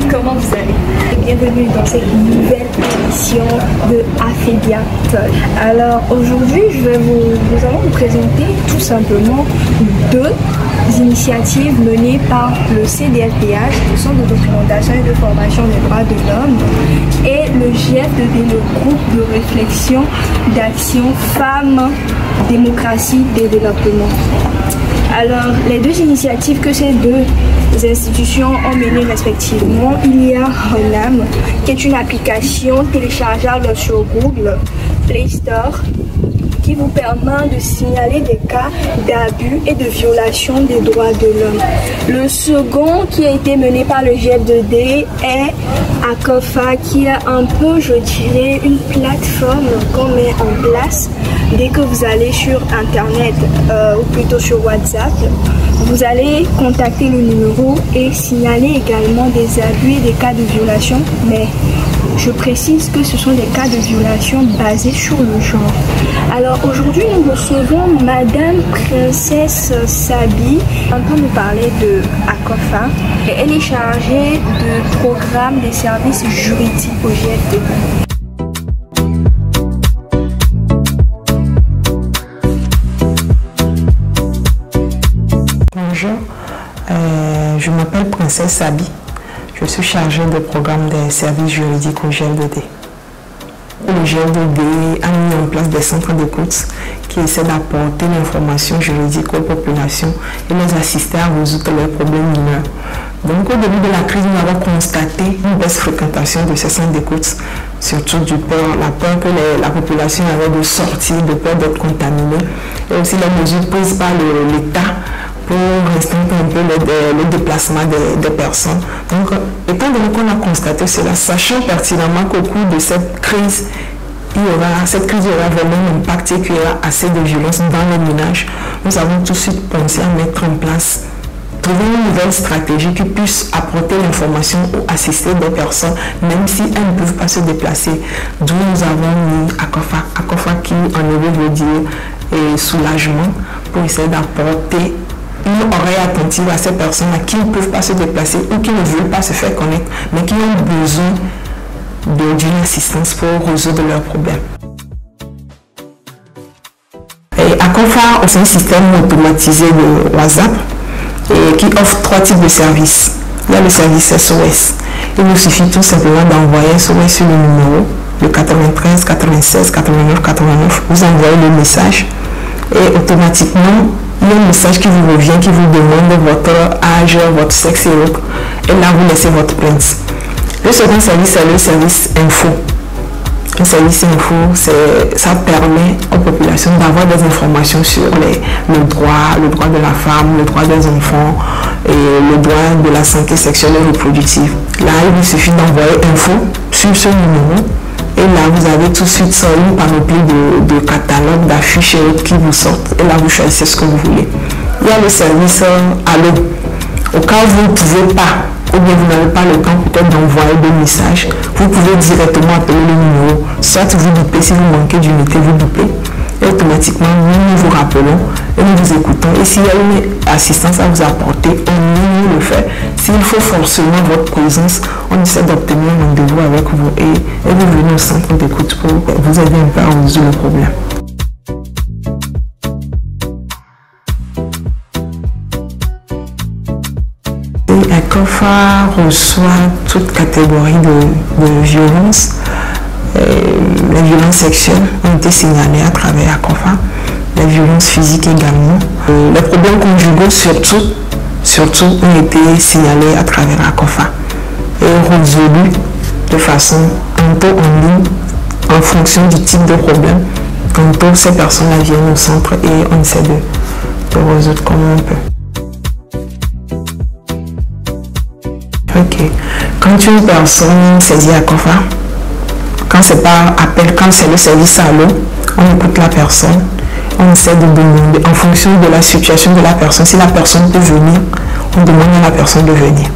comment vous allez? Bienvenue dans cette nouvelle émission de Afébia Talk. Alors aujourd'hui, nous allons vous présenter tout simplement deux initiatives menées par le CDLPH, le Centre de documentation et de formation des droits de l'homme, et le GFDD, le groupe de réflexion d'action Femmes, Démocratie, Développement. Alors, les deux initiatives que ces deux institutions ont menées respectivement, il y a Renam, qui est une application téléchargeable sur Google Play Store, qui vous permet de signaler des cas d'abus et de violation des droits de l'homme. Le second, qui a été mené par le GFDD, est ACOFA, qui est un peu, je dirais, une plateforme qu'on met en place dès que vous allez sur Internet, ou plutôt sur WhatsApp. Vous allez contacter le numéro et signaler également des abus et des cas de violation, mais je précise que ce sont des cas de violation basés sur le genre. Alors aujourd'hui, nous recevons Madame Princesse Sabi, en train de nous parler de ACOFA. Elle est chargée de programme des services juridiques au GFDD. Bonjour, je m'appelle Princesse Sabi. Je suis chargée de programme des services juridiques au GFDD. Le GFDD a mis en place des centres d'écoute qui essaient d'apporter l'information juridique aux populations et les assister à résoudre leurs problèmes mineurs. Donc au début de la crise, nous avons constaté une baisse de fréquentation de ces centres d'écoute, surtout du peur, la peur que la population avait de sortir, de peur d'être contaminée, et aussi les mesures prises par l'État pour restreindre un peu le déplacement des personnes. Donc, étant donné qu'on a constaté cela, sachant pertinemment qu'au cours de cette crise, cette crise aura vraiment un impact et qu'il y aura assez de violence dans les ménages, nous avons tout de suite pensé à mettre en place, trouver une nouvelle stratégie qui puisse apporter l'information ou assister des personnes, même si elles ne peuvent pas se déplacer. D'où nous avons mis ACOFA. ACOFA qui en anglais veut dire soulagement, pour essayer d'apporter une oreille attentive à ces personnes qui ne peuvent pas se déplacer ou qui ne veulent pas se faire connaître, mais qui ont besoin d'une assistance pour résoudre leurs problèmes. Et ACOFA, c'est un système automatisé de WhatsApp qui offre 3 types de services. Il y a le service SOS. Il nous suffit tout simplement d'envoyer SOS sur le numéro, le 93 96 89 89. Vous envoyez le message et automatiquement, il y a un message qui vous revient, qui vous demande votre âge, votre sexe et autres. Et là, vous laissez votre plainte. Le second service, c'est le service info. Le service info, ça permet aux populations d'avoir des informations sur le droit de la femme, le droit des enfants et le droit de la santé sexuelle et reproductive. Là, il vous suffit d'envoyer info sur ce numéro. Et là, vous avez tout de suite une panoplie de catalogues, d'affiches et autres qui vous sortent. Et là, vous choisissez ce que vous voulez. Il y a le service Allo. Au cas où vous ne pouvez pas, ou bien vous n'avez pas le temps peut-être d'envoyer des messages, vous pouvez directement appeler le numéro. Soit vous bipez, si vous manquez d'unité, vous bipez. Et automatiquement, nous vous rappelons et nous vous écoutons. Et s'il y a une assistance à vous apporter, on nous le fait. S'il faut forcément votre présence, on essaie d'obtenir un rendez-vous avec vous et vous venez au centre d'écoute pour vous aider un peu à résoudre le problème. Et ACOFA reçoit toute catégorie de violence. Les violences sexuelles ont été signalées à travers ACOFA, les violences physiques également. Les problèmes conjugaux surtout ont été signalés à travers ACOFA et résolus de façon tantôt en ligne en fonction du type de problème. Tantôt ces personnes-là viennent au centre et on essaie de résoudre comme on peut. Ok. Quand une personne saisit ACOFA, quand c'est par appel, quand c'est le service à l'eau, on écoute la personne, on essaie de demander en fonction de la situation de la personne. Si la personne peut venir, on demande à la personne de venir.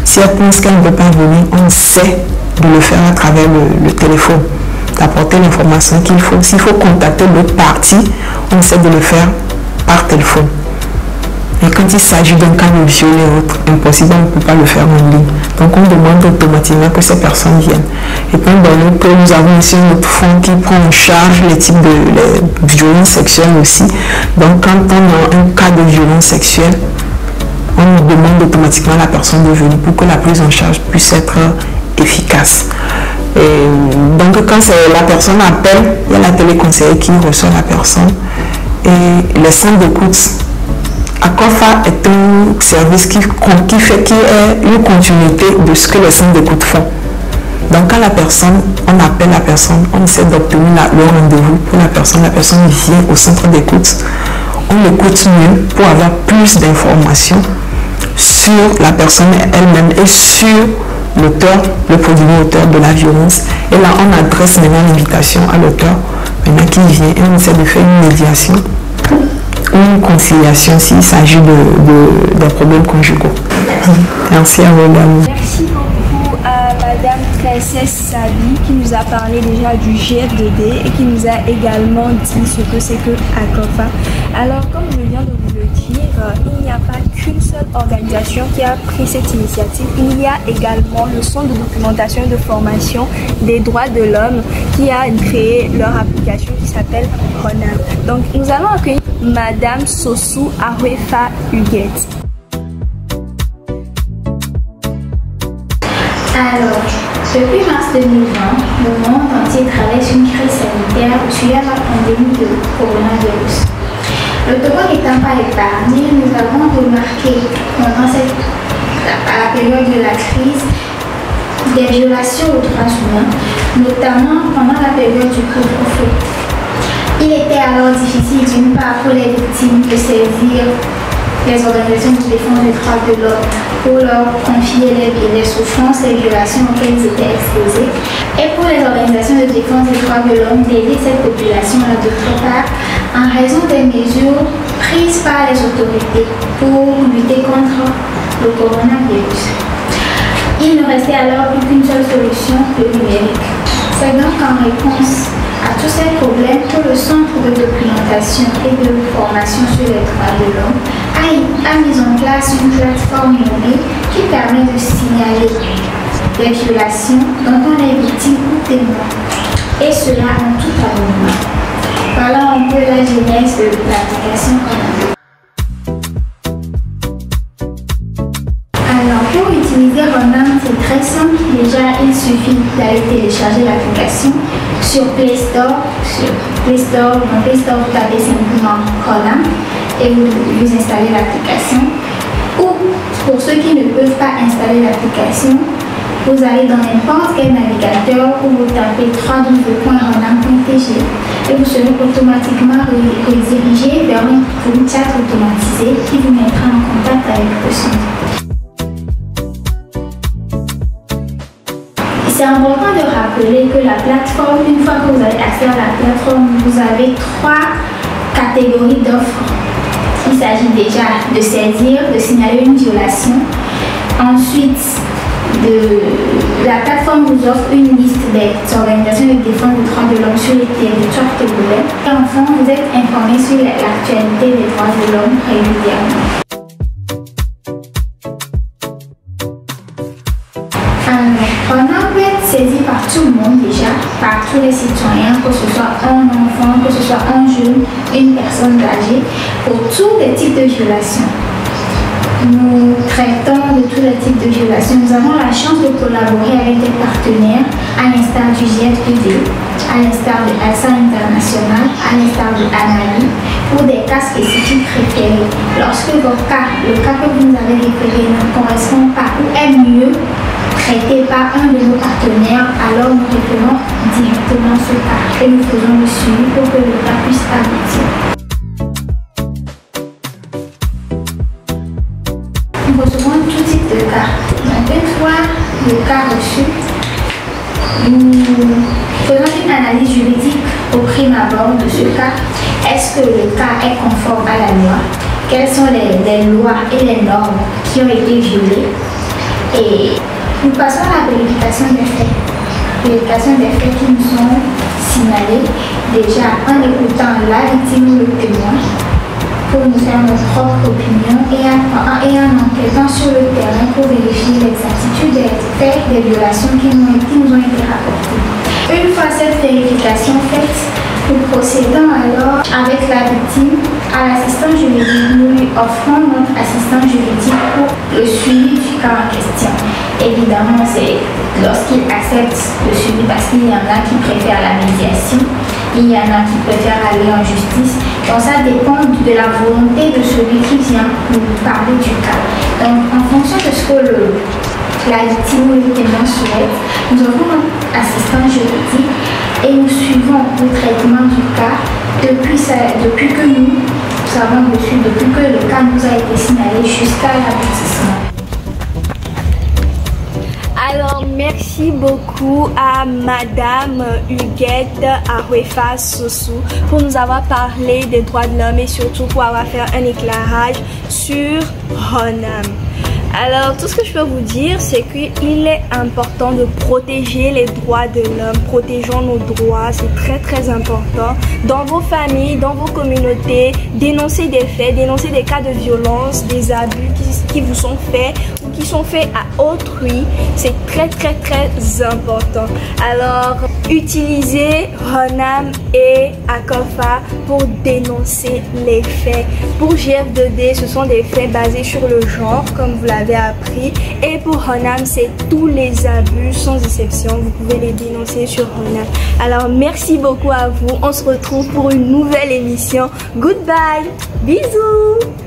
Si elle pense qu'elle ne peut pas venir, on essaie de le faire à travers le téléphone, d'apporter l'information qu'il faut. S'il faut contacter l'autre partie, on essaie de le faire par téléphone. Et quand il s'agit d'un cas de viol et autres, impossible, on ne peut pas le faire en ligne. Donc on demande automatiquement que ces personnes viennent. Et puis que nous avons aussi un autre fonds qui prend en charge les types de violences sexuelles aussi. Donc quand on a un cas de violence sexuelle, on demande automatiquement à la personne de venir pour que la prise en charge puisse être efficace. Et donc quand la personne appelle, il y a la téléconseillère qui reçoit la personne. Et le centre d'écoute ACOFA est un service qui est une continuité de ce que les centres d'écoute font. Donc quand on appelle la personne, on essaie d'obtenir le rendez-vous pour la personne vient au centre d'écoute. On écoute mieux pour avoir plus d'informations sur la personne elle-même et sur l'auteur, le produit auteur de la violence. Et là, on adresse maintenant l'invitation à l'auteur, maintenant qui vient et on essaie de faire une médiation ou une conciliation s'il s'agit de problèmes conjugaux. Merci à vous, dames. Merci beaucoup à Madame Princesse Sabi qui nous a parlé déjà du GFDD et qui nous a également dit ce que c'est que ACOFA. Alors, comme je viens de vous le dire, il n'y a pas qu'une seule organisation qui a pris cette initiative. Il y a également le Centre de documentation et de formation des droits de l'homme qui a créé leur application qui s'appelle RONAM. Donc, nous allons accueillir Madame Sossou Arefa Huguette. Alors, depuis mars 2020, le monde entier traverse une crise sanitaire due à la pandémie de coronavirus. Le Togo n'étant pas épargné, nous avons remarqué pendant à la période de la crise des violations aux droits humains, notamment pendant la période du couvre-feu. Il était alors difficile d'une part pour les victimes de saisir les organisations de défense des droits de l'homme pour leur confier les souffrances et violations auxquelles ils étaient exposés, et pour les organisations de défense des droits de l'homme d'aider cette population-là d'autre part en raison des mesures prises par les autorités pour lutter contre le coronavirus. Il ne restait alors plus qu'une seule solution, le numérique. C'est donc en réponse à tous ces problèmes que le Centre de documentation et de formation sur les droits de l'homme a mis en place une plateforme nommée qui permet de signaler les violations dont on est victime ou témoin, et cela en tout anonymat. Voilà un peu la genèse de l'application RONAM. Alors pour utiliser RONAM, c'est très simple. Déjà, il suffit d'aller télécharger l'application sur Play Store. Dans Play Store, vous tapez simplement RONAM et vous installez l'application. Ou pour ceux qui ne peuvent pas installer l'application, vous allez dans n'importe quel navigateur où vous tapez www.ronam.tg et vous serez automatiquement redirigé vers un groupe chat automatisé qui vous mettra en contact avec le centre. C'est important de rappeler que la plateforme, une fois que vous avez accès à la plateforme, vous avez 3 catégories d'offres. Il s'agit déjà de saisir, de signaler une violation. Ensuite, la plateforme vous offre une liste des organisations de défense des droits de l'homme sur les territoires togolais. Et enfin, vous êtes informé sur l'actualité des droits de l'homme régulièrement. RONAM peut être saisi par tout le monde déjà, par tous les citoyens, que ce soit un enfant, que ce soit un jeune, une personne âgée, pour tous les types de violations. Nous traitons de tous les types de violations. Nous avons la chance de collaborer avec des partenaires, à l'instar du GFDD, à l'instar de ALSA International, à l'instar de ANALI, pour des cas spécifiques référés. Lorsque votre cas, le cas que vous nous avez référé ne correspond pas ou est mieux traité par un de nos partenaires, alors nous référons directement ce cas et nous faisons le suivi pour que le cas puisse aboutir. Nous recevons tout type de cas. Donc, une fois le cas reçu, nous faisons une analyse juridique au prime abord de ce cas. Est-ce que le cas est conforme à la loi? Quelles sont les lois et les normes qui ont été violées? Et nous passons à la vérification des faits. Vérification des faits qui nous sont signalés déjà en écoutant la victime ou le témoin. pour nous faire notre propre opinion et en enquêtant sur le terrain pour vérifier l'exactitude des faits des violations qui nous ont été rapportées. Une fois cette vérification faite, nous procédons alors avec la victime à l'assistant juridique. Nous lui offrons notre assistant juridique pour le suivi du cas en question. Évidemment, c'est lorsqu'il accepte le suivi parce qu'il y en a qui préfèrent la médiation, il y en a qui préfèrent aller en justice. Donc ça dépend de la volonté de celui qui vient nous parler du cas. Donc en fonction de ce que la victime ou le témoin souhaite, nous avons un assistant juridique et nous suivons le traitement du cas depuis que nous avons reçu, depuis que le cas nous a été signalé jusqu'à l'aboutissement. Alors, merci beaucoup à Madame Huguette Arefa Sossou pour nous avoir parlé des droits de l'homme et surtout pour avoir fait un éclairage sur Honam. Alors, tout ce que je peux vous dire, c'est qu'il est important de protéger les droits de l'homme. Protégeons nos droits, c'est très très important. Dans vos familles, dans vos communautés, dénoncez des faits, dénoncez des cas de violence, des abus qui vous sont faits ou qui sont faits à autrui. C'est très très très important. Alors, utilisez Honam et Akofa pour dénoncer les faits. Pour GF2D, ce sont des faits basés sur le genre, comme vous l'avez appris, et pour Honam, c'est tous les abus sans exception. Vous pouvez les dénoncer sur Honam. Alors merci beaucoup à vous. On se retrouve pour une nouvelle émission. Goodbye, bisous.